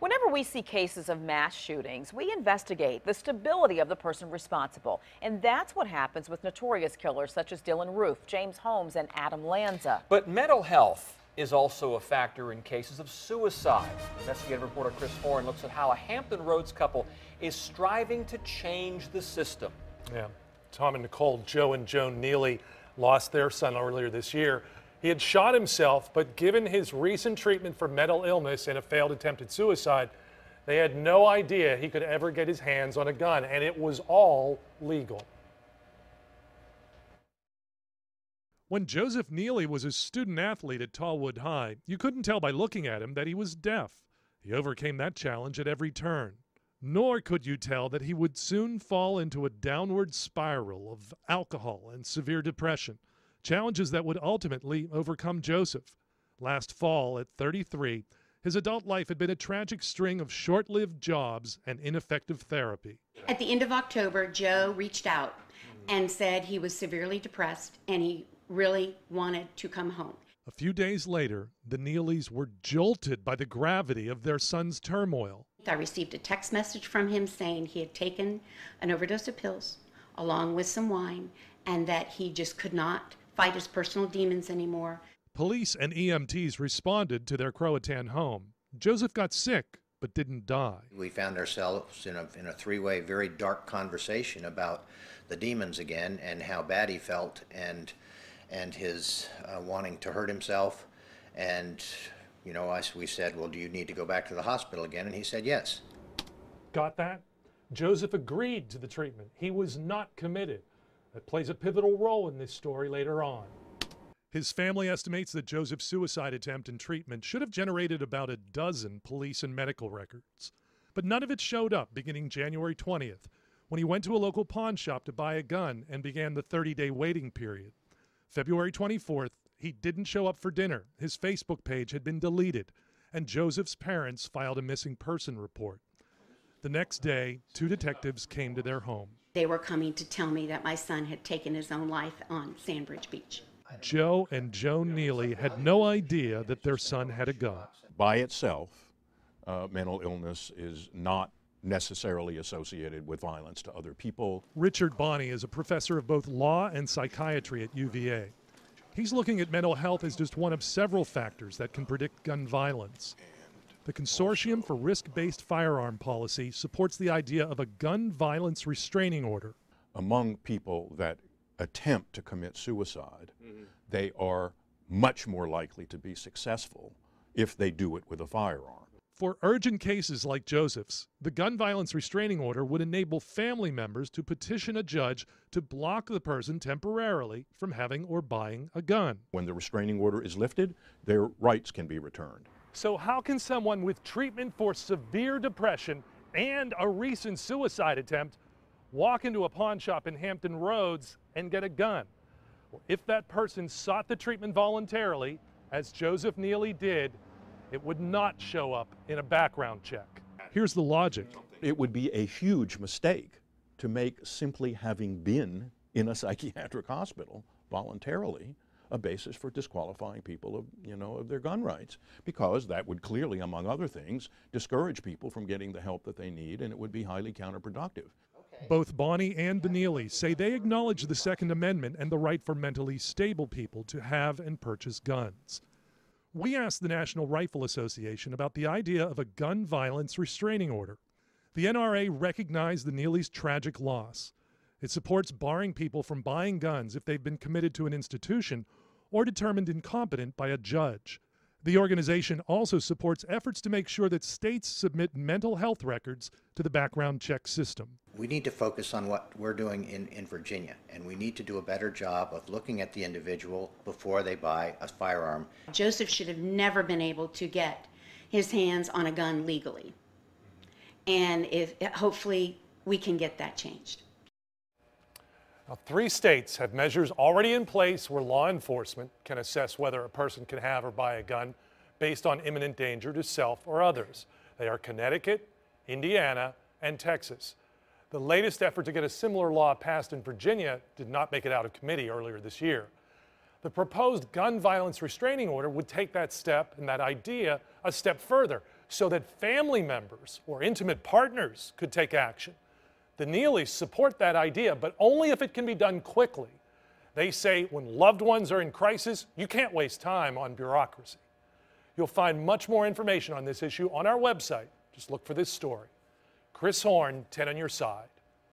Whenever we see cases of mass shootings, we investigate the stability of the person responsible. And that's what happens with notorious killers such as Dylan Roof, James Holmes, and Adam Lanza. But mental health is also a factor in cases of suicide. Investigative reporter Chris Horne looks at how a Hampton Roads couple is striving to change the system. Yeah, Tom and Nicole, Joe and Joan Neely, lost their son earlier this year. He had shot himself, but given his recent treatment for mental illness and a failed attempted suicide, they had no idea he could ever get his hands on a gun, and it was all legal. When Joseph Neely was a student athlete at Tallwood High, you couldn't tell by looking at him that he was deaf. He overcame that challenge at every turn. Nor could you tell that he would soon fall into a downward spiral of alcohol and severe depression. Challenges that would ultimately overcome Joseph. Last fall, at 33, his adult life had been a tragic string of short-lived jobs and ineffective therapy. At the end of October, Joe reached out and said he was severely depressed and he really wanted to come home. A few days later, the Neelys were jolted by the gravity of their son's turmoil. I received a text message from him saying he had taken an overdose of pills along with some wine and that he just could not fight his personal demons anymore. Police and EMTs responded to their Croatan home. Joseph got sick, but didn't die. We found ourselves in a three-way, very dark conversation about the demons again and how bad he felt and his wanting to hurt himself. And, you know, we said, well, do you need to go back to the hospital again? And he said yes. Got that? Joseph agreed to the treatment. He was not committed. That plays a pivotal role in this story later on. His family estimates that Joseph's suicide attempt and treatment should have generated about a dozen police and medical records. But none of it showed up beginning January 20th, when he went to a local pawn shop to buy a gun and began the 30-day waiting period. February 24th, he didn't show up for dinner. His Facebook page had been deleted, and Joseph's parents filed a missing person report. The next day, 2 detectives came to their home. They were coming to tell me that my son had taken his own life on Sandbridge Beach. Joe and Joan Neely had no idea that their son had a gun. By itself, mental illness is not necessarily associated with violence to other people. Richard Bonney is a professor of both law and psychiatry at UVA. He's looking at mental health as just one of several factors that can predict gun violence. The Consortium for Risk-Based Firearm Policy supports the idea of a gun violence restraining order. Among people that attempt to commit suicide, they are much more likely to be successful if they do it with a firearm. For urgent cases like Joseph's, the gun violence restraining order would enable family members to petition a judge to block the person temporarily from having or buying a gun. When the restraining order is lifted, their rights can be returned. So how can someone with treatment for severe depression and a recent suicide attempt walk into a pawn shop in Hampton Roads and get a gun? Well, if that person sought the treatment voluntarily, as Joseph Neely did, it would not show up in a background check. Here's the logic. It would be a huge mistake to make simply having been in a psychiatric hospital voluntarily a basis for disqualifying people of their gun rights, because that would clearly, among other things, discourage people from getting the help that they need, and it would be highly counterproductive. Both Bonney and the Neelys say they acknowledge the Second Amendment and the right for mentally stable people to have and purchase guns. We asked the National Rifle Association about the idea of a gun violence restraining order. The NRA recognized the Neelys' tragic loss. It supports barring people from buying guns if they've been committed to an institution or determined incompetent by a judge. The organization also supports efforts to make sure that states submit mental health records to the background check system. We need to focus on what we're doing in Virginia, and we need to do a better job of looking at the individual before they buy a firearm. Joseph should have never been able to get his hands on a gun legally. And hopefully we can get that changed. Now, 3 states have measures already in place where law enforcement can assess whether a person can have or buy a gun based on imminent danger to self or others. They are Connecticut, Indiana, and Texas. The latest effort to get a similar law passed in Virginia did not make it out of committee earlier this year. The proposed gun violence restraining order would take that step and that idea a step further so that family members or intimate partners could take action. The Neelys support that idea, but only if it can be done quickly. They say when loved ones are in crisis, you can't waste time on bureaucracy. You'll find much more information on this issue on our website. Just look for this story. Chris Horne, 10 on your side.